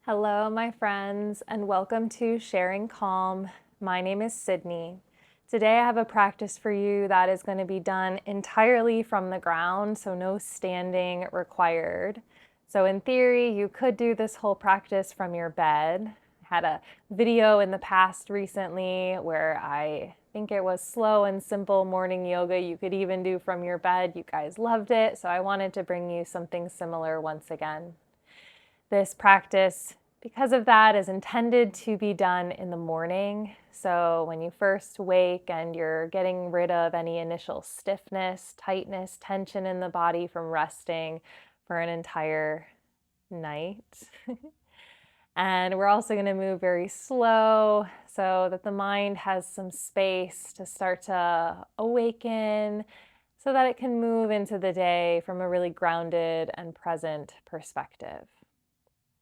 Hello, my friends, and welcome to Sharing Calm. My name is Sydney. Today I have a practice for you that is going to be done entirely from the ground, so no standing required. So in theory, you could do this whole practice from your bed. I had a video in the past recently where I think it was slow and simple morning yoga you could even do from your bed. You guys loved it, so I wanted to bring you something similar once again. This practice, because of that, is intended to be done in the morning. So when you first wake and you're getting rid of any initial stiffness, tightness, tension in the body from resting for an entire night. And we're also going to move very slow so that the mind has some space to start to awaken so that it can move into the day from a really grounded and present perspective.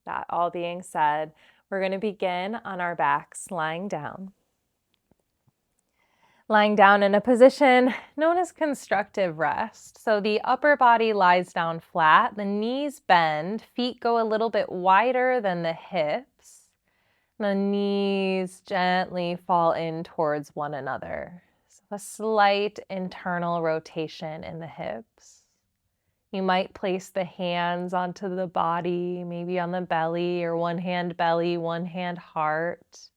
That all being said, we're going to begin on our backs, lying down. Lying down in a position known as constructive rest. So the upper body lies down flat, the knees bend, feet go a little bit wider than the hips. The knees gently fall in towards one another. So a slight internal rotation in the hips. You might place the hands onto the body, maybe on the belly, or one hand belly, one hand heart.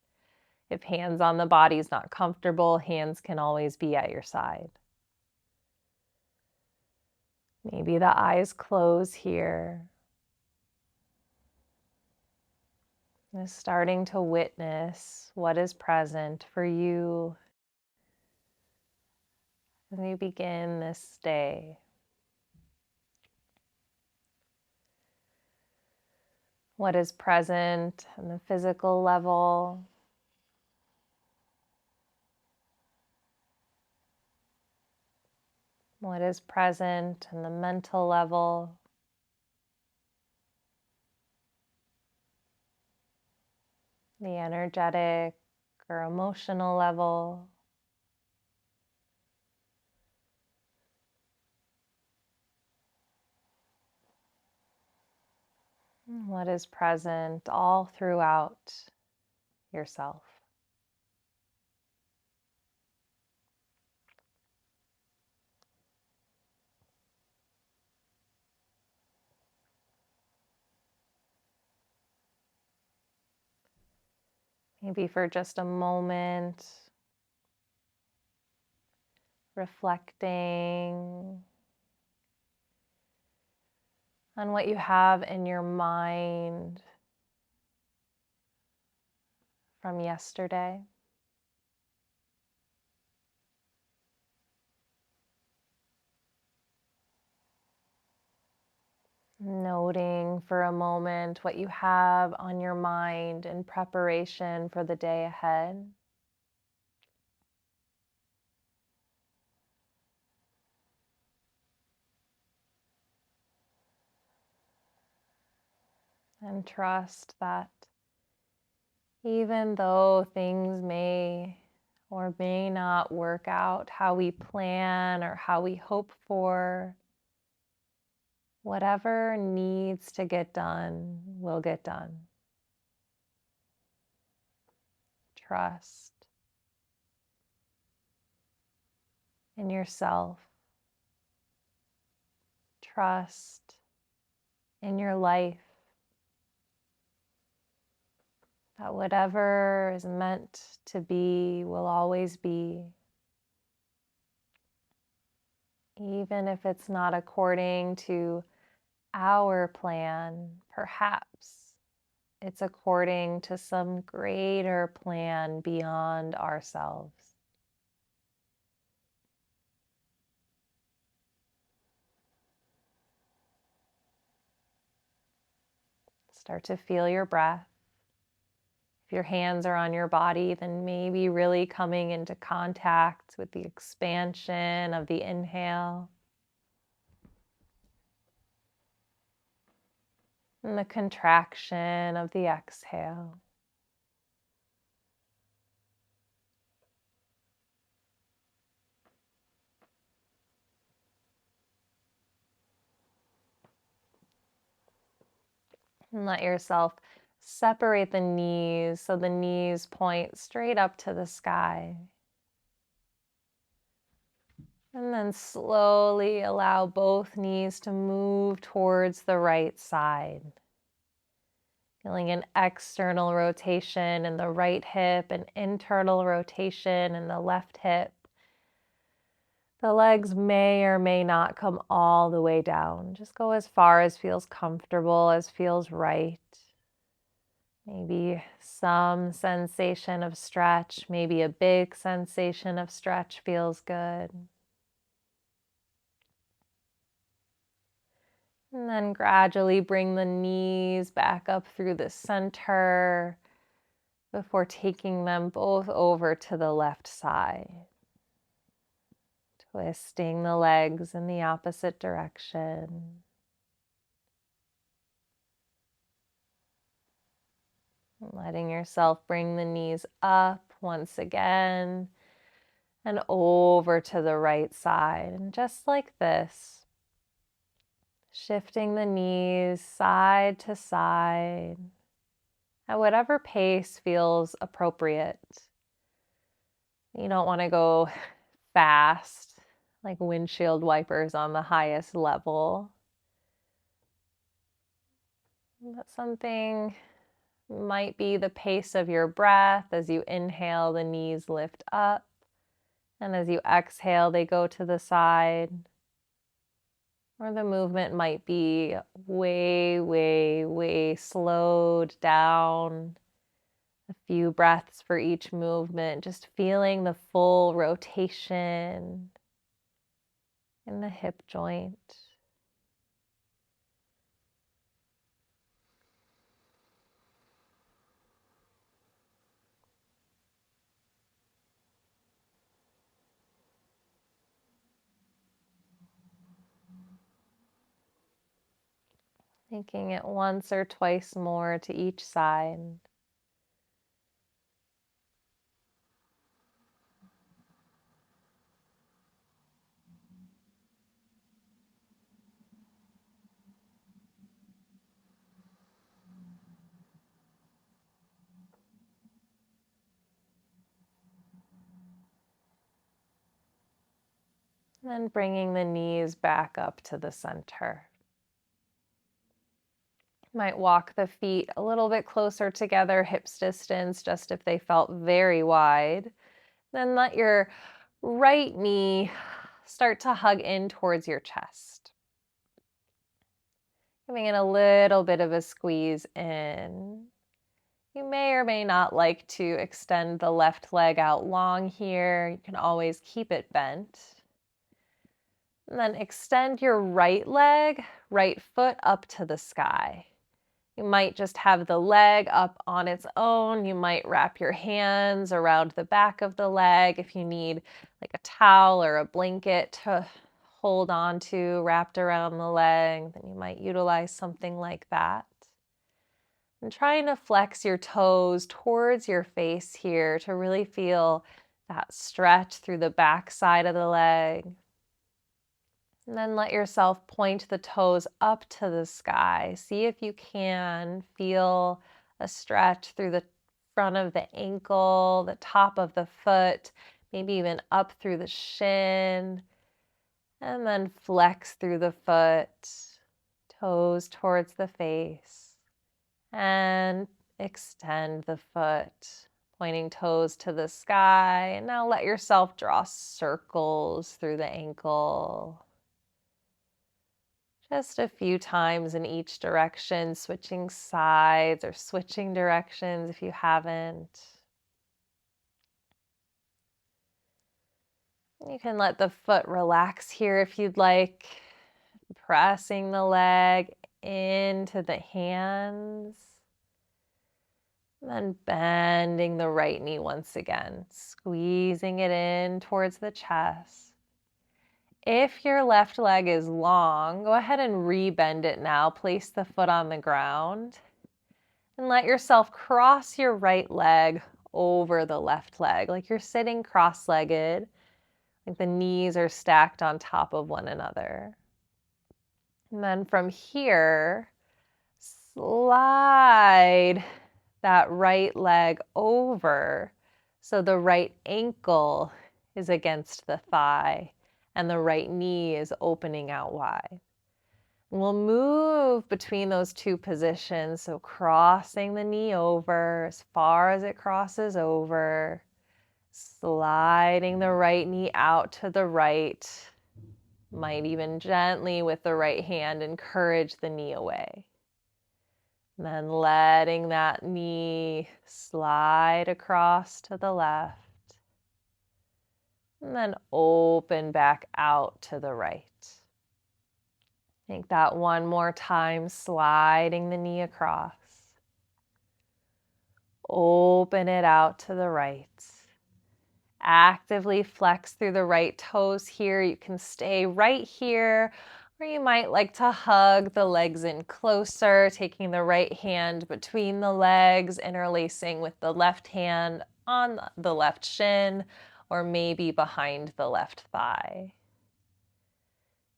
If hands on the body is not comfortable, hands can always be at your side. Maybe the eyes close here. Just starting to witness what is present for you as you begin this day. What is present on the physical level? What is present on the mental level? The energetic or emotional level? What is present all throughout yourself? Maybe for just a moment, reflecting on what you have in your mind from yesterday. Noting for a moment what you have on your mind in preparation for the day ahead. And trust that even though things may or may not work out how we plan or how we hope for, whatever needs to get done will get done. Trust in yourself. Trust in your life. That whatever is meant to be will always be. Even if it's not according to our plan, perhaps it's according to some greater plan beyond ourselves. Start to feel your breath. If your hands are on your body, then maybe really coming into contact with the expansion of the inhale and the contraction of the exhale. And let yourself separate the knees so the knees point straight up to the sky. And then slowly allow both knees to move towards the right side. Feeling an external rotation in the right hip, an internal rotation in the left hip. The legs may or may not come all the way down. Just go as far as feels comfortable, as feels right. Maybe some sensation of stretch, maybe a big sensation of stretch feels good. And then gradually bring the knees back up through the center before taking them both over to the left side. Twisting the legs in the opposite direction. Letting yourself bring the knees up once again and over to the right side. And just like this, shifting the knees side to side at whatever pace feels appropriate. You don't want to go fast, like windshield wipers on the highest level. But something might be the pace of your breath. As you inhale, the knees lift up. And as you exhale, they go to the side. Or the movement might be way, way, way slowed down. A few breaths for each movement, just feeling the full rotation in the hip joint. Taking it once or twice more to each side. And then bringing the knees back up to the center. Might walk the feet a little bit closer together, hips distance, just if they felt very wide. Then let your right knee start to hug in towards your chest. Giving it a little bit of a squeeze in. You may or may not like to extend the left leg out long here. You can always keep it bent. And then extend your right leg, right foot up to the sky. You might just have the leg up on its own. You might wrap your hands around the back of the leg if you need like a towel or a blanket to hold on to wrapped around the leg. Then you might utilize something like that. And trying to flex your toes towards your face here to really feel that stretch through the back side of the leg. And then let yourself point the toes up to the sky. See if you can feel a stretch through the front of the ankle, the top of the foot, maybe even up through the shin. And then flex through the foot, toes towards the face. And extend the foot, pointing toes to the sky. And now let yourself draw circles through the ankle. Just a few times in each direction, switching sides or switching directions if you haven't. You can let the foot relax here if you'd like, pressing the leg into the hands. And then bending the right knee once again, squeezing it in towards the chest. If your left leg is long, go ahead and rebend it now. Place the foot on the ground and let yourself cross your right leg over the left leg, like you're sitting cross-legged, like the knees are stacked on top of one another. And then from here, slide that right leg over so the right ankle is against the thigh and the right knee is opening out wide. We'll move between those two positions, so crossing the knee over as far as it crosses over, sliding the right knee out to the right. Might even gently with the right hand encourage the knee away. And then letting that knee slide across to the left. And then open back out to the right. Take that one more time, sliding the knee across. Open it out to the right. Actively flex through the right toes here. You can stay right here, or you might like to hug the legs in closer, taking the right hand between the legs, interlacing with the left hand on the left shin, or maybe behind the left thigh.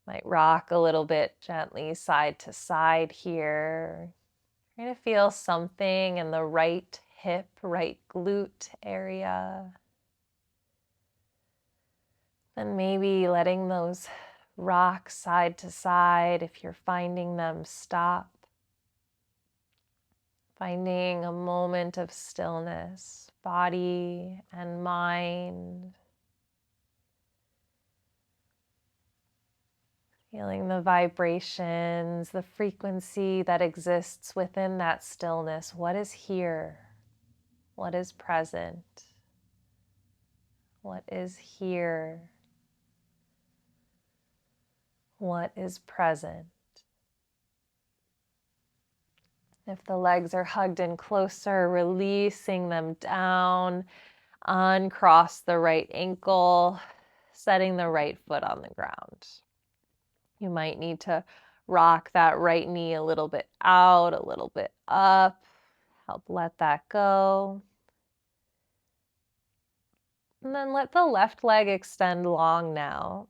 Might rock a little bit gently side to side here. Trying to feel something in the right hip, right glute area. Then maybe letting those rock side to side if you're finding them stop. Finding a moment of stillness, body and mind. Feeling the vibrations, the frequency that exists within that stillness. What is here? What is present? What is here? What is present? If the legs are hugged in closer, releasing them down, uncross the right ankle, setting the right foot on the ground. You might need to rock that right knee a little bit out, a little bit up. Help let that go. And then let the left leg extend long now.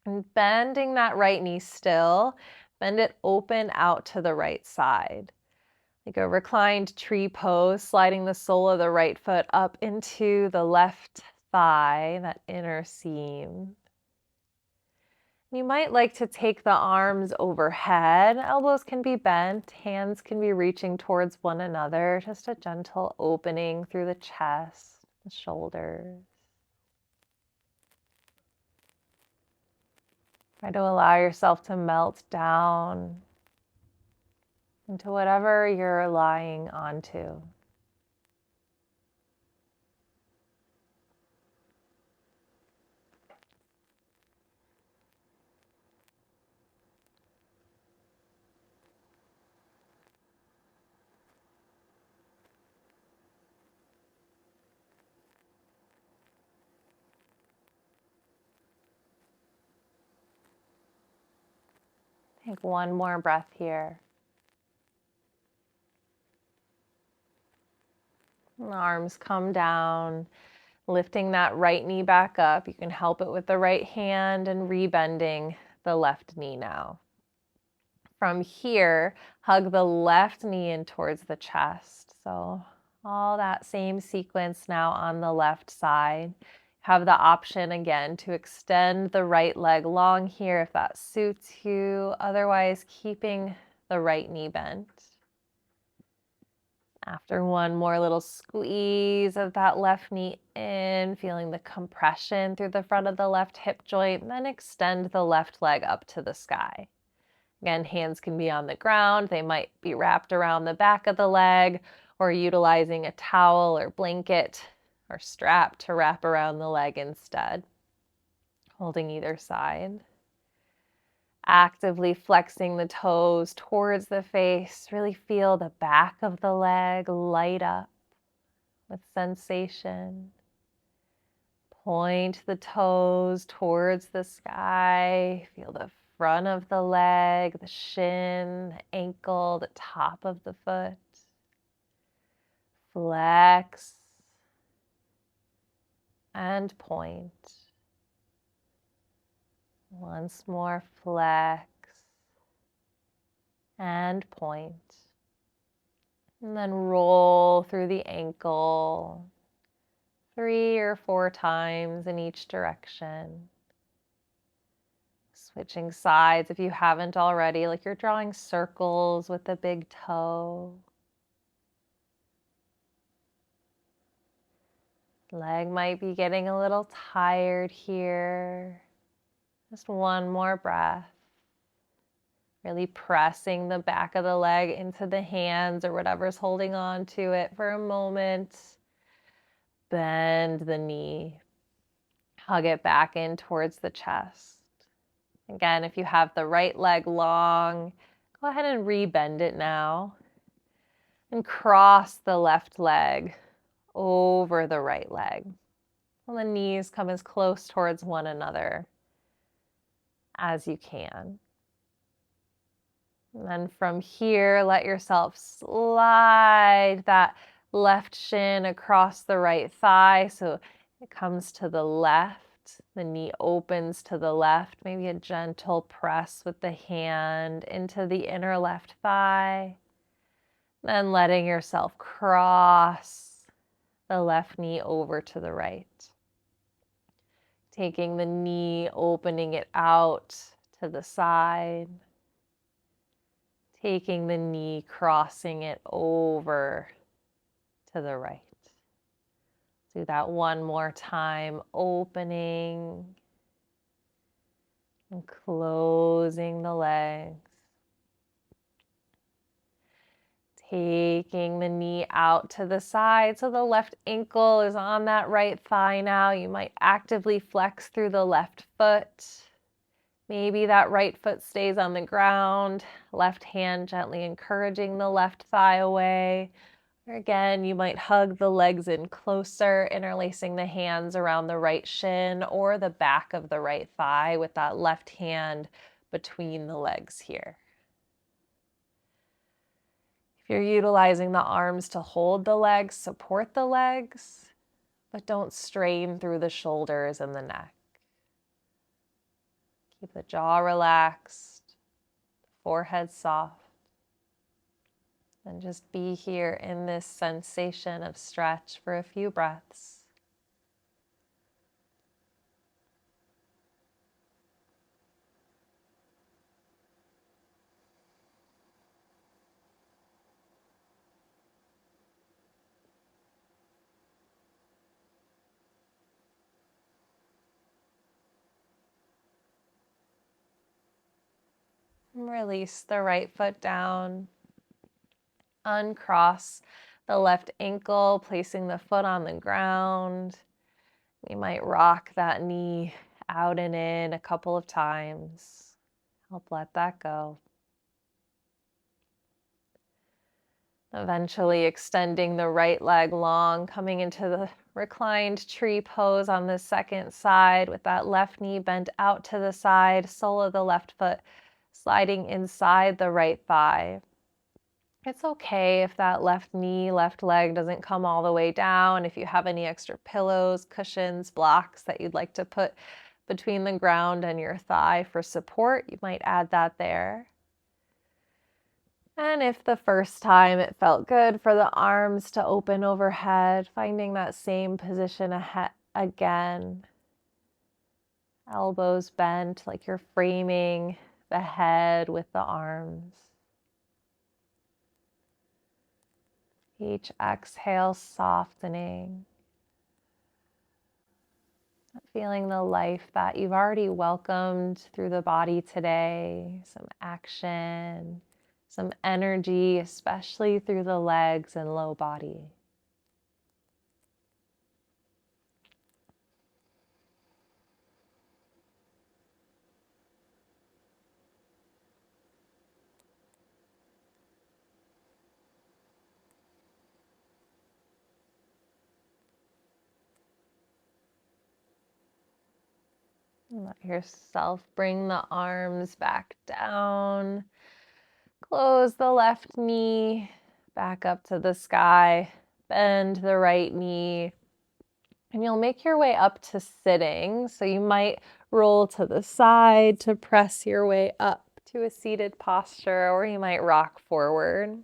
And bending that right knee still, bend it open out to the right side. Like a reclined tree pose, sliding the sole of the right foot up into the left thigh, that inner seam. You might like to take the arms overhead. Elbows can be bent, hands can be reaching towards one another. Just a gentle opening through the chest, the shoulders. Try to allow yourself to melt down into whatever you're lying onto. Take one more breath here. And the arms come down, lifting that right knee back up. You can help it with the right hand and rebending the left knee now. From here, hug the left knee in towards the chest. So all that same sequence now on the left side. Have the option again to extend the right leg long here if that suits you. Otherwise, keeping the right knee bent. After one more little squeeze of that left knee in, feeling the compression through the front of the left hip joint, and then extend the left leg up to the sky. Again, hands can be on the ground. They might be wrapped around the back of the leg or utilizing a towel or blanket or strap to wrap around the leg instead, holding either side. Actively flexing the toes towards the face. Really feel the back of the leg light up with sensation. Point the toes towards the sky. Feel the front of the leg, the shin, the ankle, the top of the foot. Flex and point. Once more, flex and point. And then roll through the ankle 3 or 4 times in each direction. Switching sides if you haven't already, like you're drawing circles with the big toe. Leg might be getting a little tired here. Just one more breath. Really pressing the back of the leg into the hands or whatever's holding on to it for a moment. Bend the knee. Hug it back in towards the chest. Again, if you have the right leg long, go ahead and rebend it now. And cross the left leg over the right leg. And the knees come as close towards one another as you can. And then from here, let yourself slide that left shin across the right thigh so it comes to the left. The knee opens to the left. Maybe a gentle press with the hand into the inner left thigh. Then letting yourself cross the left knee over to the right. Taking the knee, opening it out to the side. Taking the knee, crossing it over to the right. Do that one more time, opening and closing the legs. Taking the knee out to the side so the left ankle is on that right thigh now. You might actively flex through the left foot. Maybe that right foot stays on the ground, left hand gently encouraging the left thigh away. Or again, you might hug the legs in closer, interlacing the hands around the right shin or the back of the right thigh with that left hand between the legs here. If you're utilizing the arms to hold the legs, support the legs, but don't strain through the shoulders and the neck. Keep the jaw relaxed, forehead soft, and just be here in this sensation of stretch for a few breaths. Release the right foot down. Uncross the left ankle, placing the foot on the ground. You might rock that knee out and in a couple of times. Help let that go. Eventually extending the right leg long, coming into the reclined tree pose on the second side with that left knee bent out to the side, sole of the left foot sliding inside the right thigh. It's okay if that left knee, left leg doesn't come all the way down. If you have any extra pillows, cushions, blocks that you'd like to put between the ground and your thigh for support, you might add that there. And if the first time it felt good for the arms to open overhead, finding that same position again. Elbows bent like you're framing the head with the arms. Each exhale softening. Feeling the life that you've already welcomed through the body today. Some action, some energy, especially through the legs and low body. Let yourself bring the arms back down. Close the left knee back up to the sky. Bend the right knee. And you'll make your way up to sitting. So you might roll to the side to press your way up to a seated posture, or you might rock forward.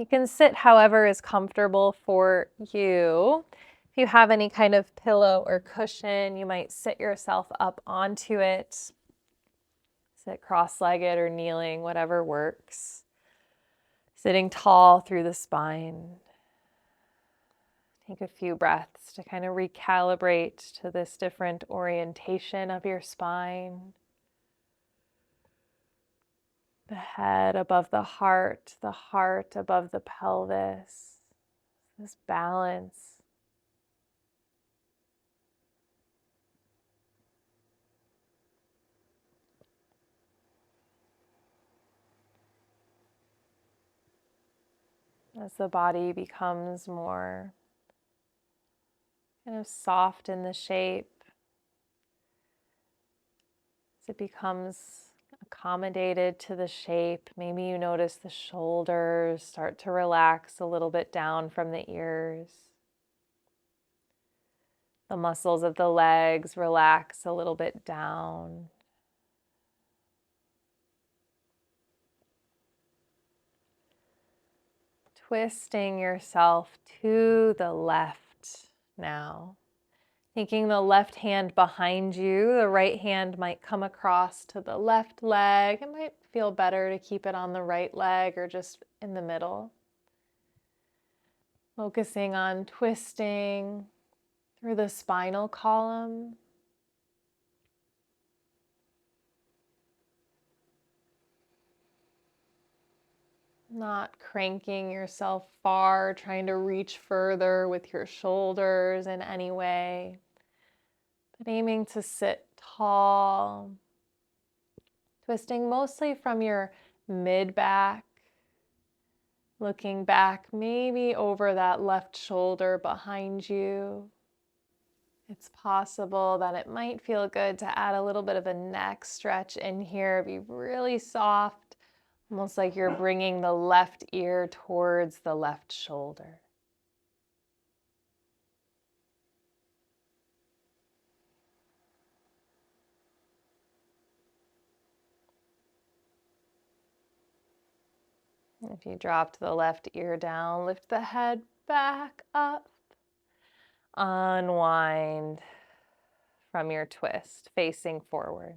You can sit however is comfortable for you. If you have any kind of pillow or cushion, you might sit yourself up onto it. Sit cross-legged or kneeling, whatever works. Sitting tall through the spine. Take a few breaths to kind of recalibrate to this different orientation of your spine. The head above the heart above the pelvis. This balance. As the body becomes more kind of soft in the shape, as it becomes accommodated to the shape, maybe you notice the shoulders start to relax a little bit down from the ears. The muscles of the legs relax a little bit down. Twisting yourself to the left now. Taking the left hand behind you, the right hand might come across to the left leg. It might feel better to keep it on the right leg or just in the middle. Focusing on twisting through the spinal column. Not cranking yourself far, trying to reach further with your shoulders in any way, but aiming to sit tall, twisting mostly from your mid-back, looking back maybe over that left shoulder behind you. It's possible that it might feel good to add a little bit of a neck stretch in here, be really soft, almost like you're bringing the left ear towards the left shoulder. If you dropped the left ear down, lift the head back up. Unwind from your twist, facing forward.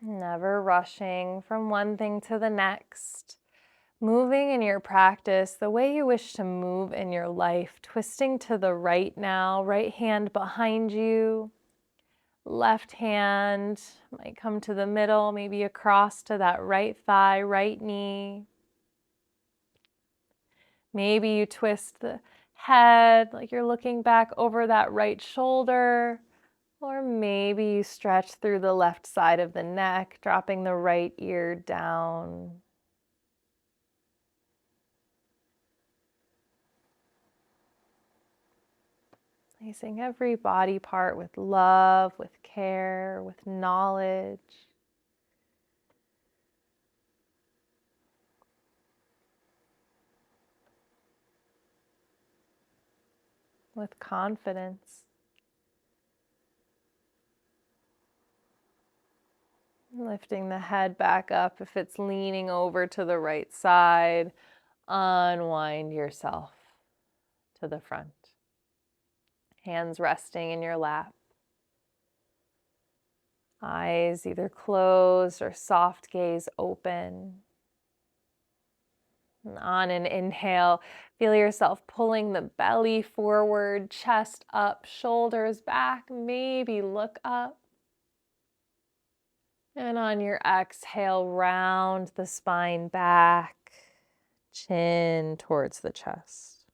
Never rushing from one thing to the next. Moving in your practice the way you wish to move in your life. Twisting to the right now, right hand behind you. Left hand might come to the middle, maybe across to that right thigh, right knee. Maybe you twist the head like you're looking back over that right shoulder. Or maybe you stretch through the left side of the neck, dropping the right ear down. Placing every body part with love, with care, with knowledge. With confidence. Lifting the head back up if it's leaning over to the right side. Unwind yourself to the front. Hands resting in your lap. Eyes either closed or soft gaze open. And on an inhale, feel yourself pulling the belly forward, chest up, shoulders back, maybe look up. And on your exhale, round the spine back, chin towards the chest.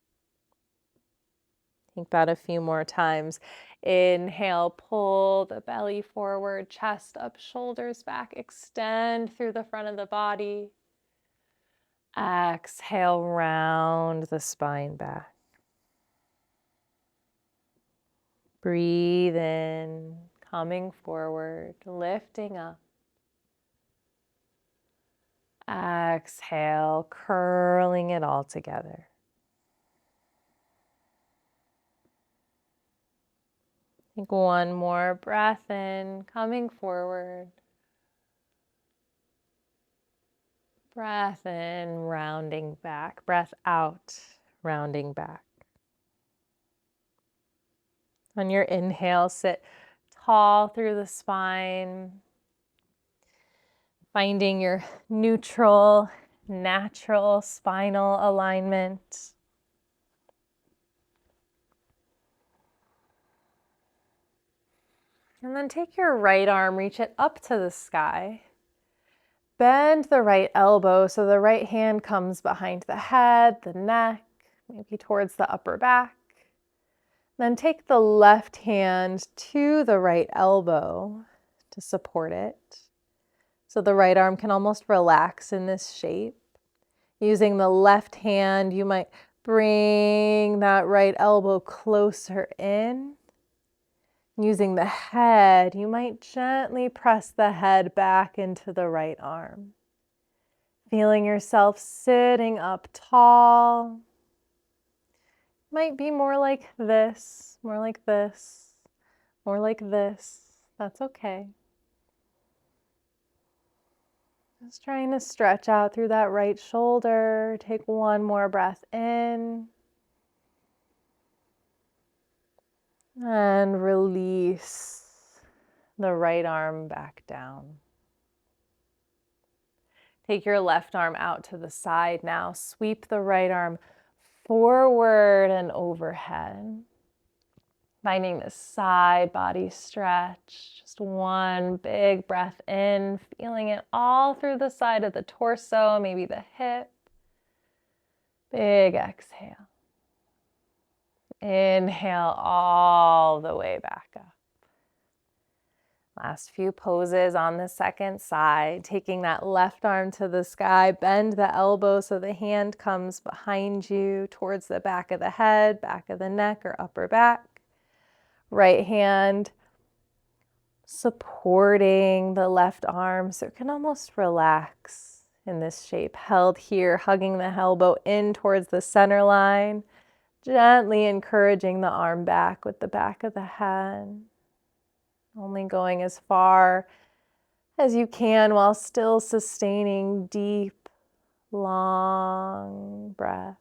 Think that a few more times. Inhale, pull the belly forward, chest up, shoulders back, extend through the front of the body. Exhale, round the spine back. Breathe in, coming forward, lifting up. Exhale, curling it all together. Take one more breath in, coming forward. Breath in, rounding back. Breath out, rounding back. On your inhale, sit tall through the spine, finding your neutral, natural spinal alignment. And then take your right arm, reach it up to the sky. Bend the right elbow so the right hand comes behind the head, the neck, maybe towards the upper back. Then take the left hand to the right elbow to support it. So the right arm can almost relax in this shape. Using the left hand, you might bring that right elbow closer in. Using the head, you might gently press the head back into the right arm. Feeling yourself sitting up tall. Might be more like this, more like this, more like this. That's okay. Just trying to stretch out through that right shoulder. Take one more breath in. And release the right arm back down. Take your left arm out to the side now. Sweep the right arm forward and overhead. Finding this side body stretch. Just one big breath in, feeling it all through the side of the torso, maybe the hip. Big exhale. Inhale all the way back up. Last few poses on the second side, taking that left arm to the sky, bend the elbow so the hand comes behind you towards the back of the head, back of the neck or upper back. Right hand supporting the left arm so it can almost relax in this shape. Held here, hugging the elbow in towards the center line, gently encouraging the arm back with the back of the head. Only going as far as you can while still sustaining deep, long breaths.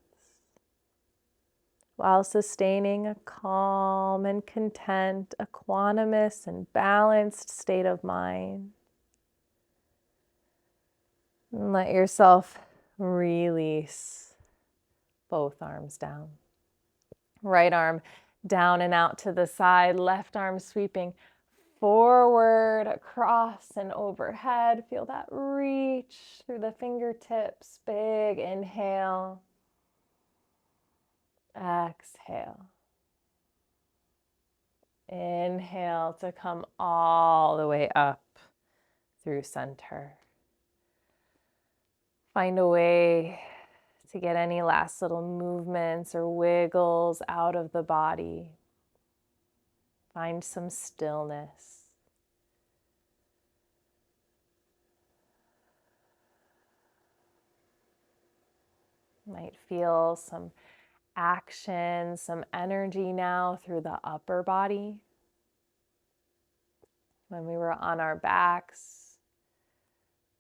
While sustaining a calm and content, equanimous and balanced state of mind. And let yourself release both arms down. Right arm down and out to the side, left arm sweeping forward, across and overhead. Feel that reach through the fingertips. Big inhale. Exhale. Inhale to come all the way up through center. Find a way to get any last little movements or wiggles out of the body. Find some stillness. Might feel some action, some energy now through the upper body. When we were on our backs,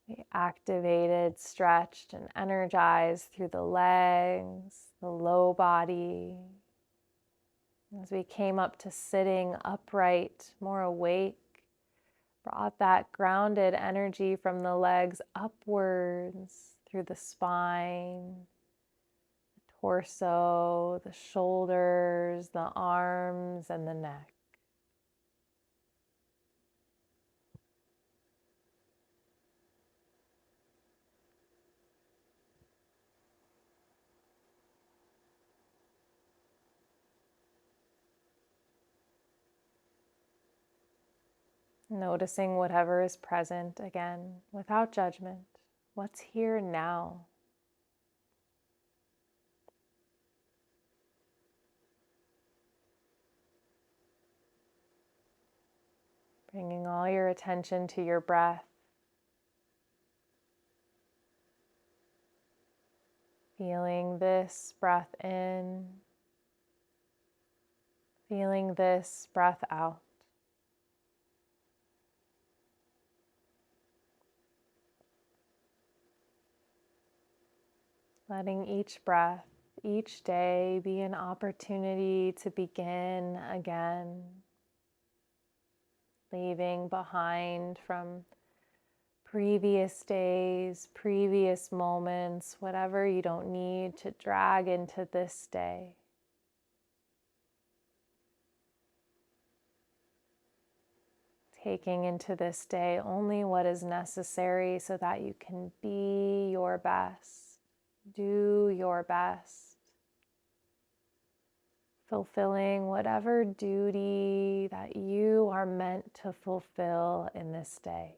we activated, stretched, and energized through the legs, the low body. As we came up to sitting upright, more awake, brought that grounded energy from the legs upwards through the spine, torso, the shoulders, the arms, and the neck. Noticing whatever is present again, without judgment. What's here now? Bringing all your attention to your breath. Feeling this breath in. Feeling this breath out. Letting each breath, each day be an opportunity to begin again. Leaving behind from previous days, previous moments, whatever you don't need to drag into this day. Taking into this day only what is necessary so that you can be your best, do your best, fulfilling whatever duty that you are meant to fulfill in this day.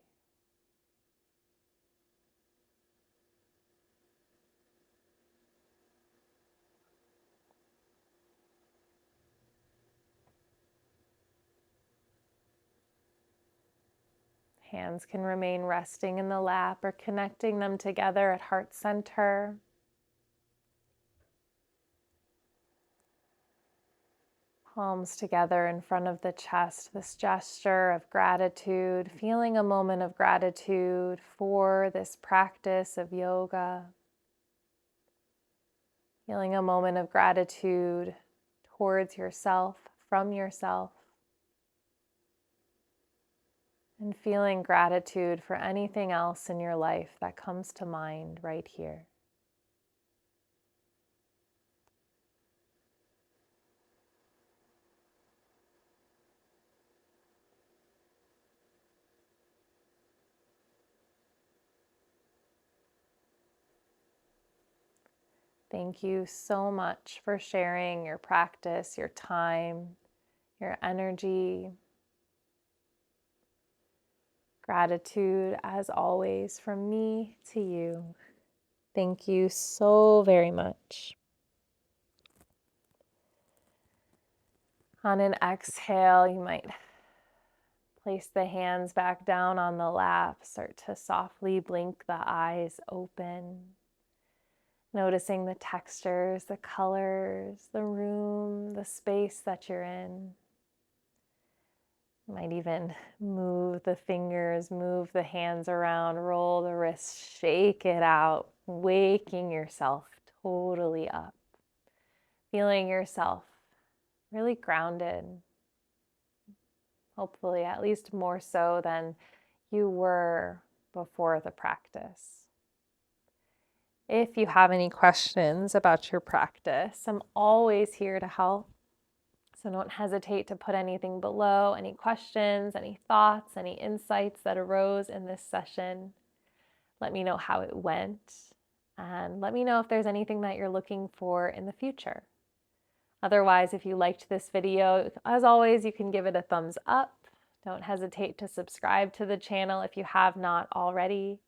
Hands can remain resting in the lap or connecting them together at heart center. Palms together in front of the chest, this gesture of gratitude, feeling a moment of gratitude for this practice of yoga. Feeling a moment of gratitude towards yourself, from yourself. And feeling gratitude for anything else in your life that comes to mind right here. Thank you so much for sharing your practice, your time, your energy. Gratitude, as always, from me to you. Thank you so very much. On an exhale, you might place the hands back down on the lap, start to softly blink the eyes open. Noticing the textures, the colors, the room, the space that you're in. You might even move the fingers, move the hands around, roll the wrists, shake it out, waking yourself totally up. Feeling yourself really grounded, hopefully at least more so than you were before the practice. If you have any questions about your practice, I'm always here to help. So don't hesitate to put anything below, any questions, any thoughts, any insights that arose in this session. Let me know how it went, and let me know if there's anything that you're looking for in the future. Otherwise, if you liked this video, as always, you can give it a thumbs up. Don't hesitate to subscribe to the channel if you have not already.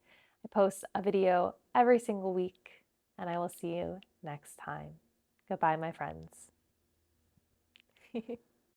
I post a video every single week, and I will see you next time. Goodbye, my friends.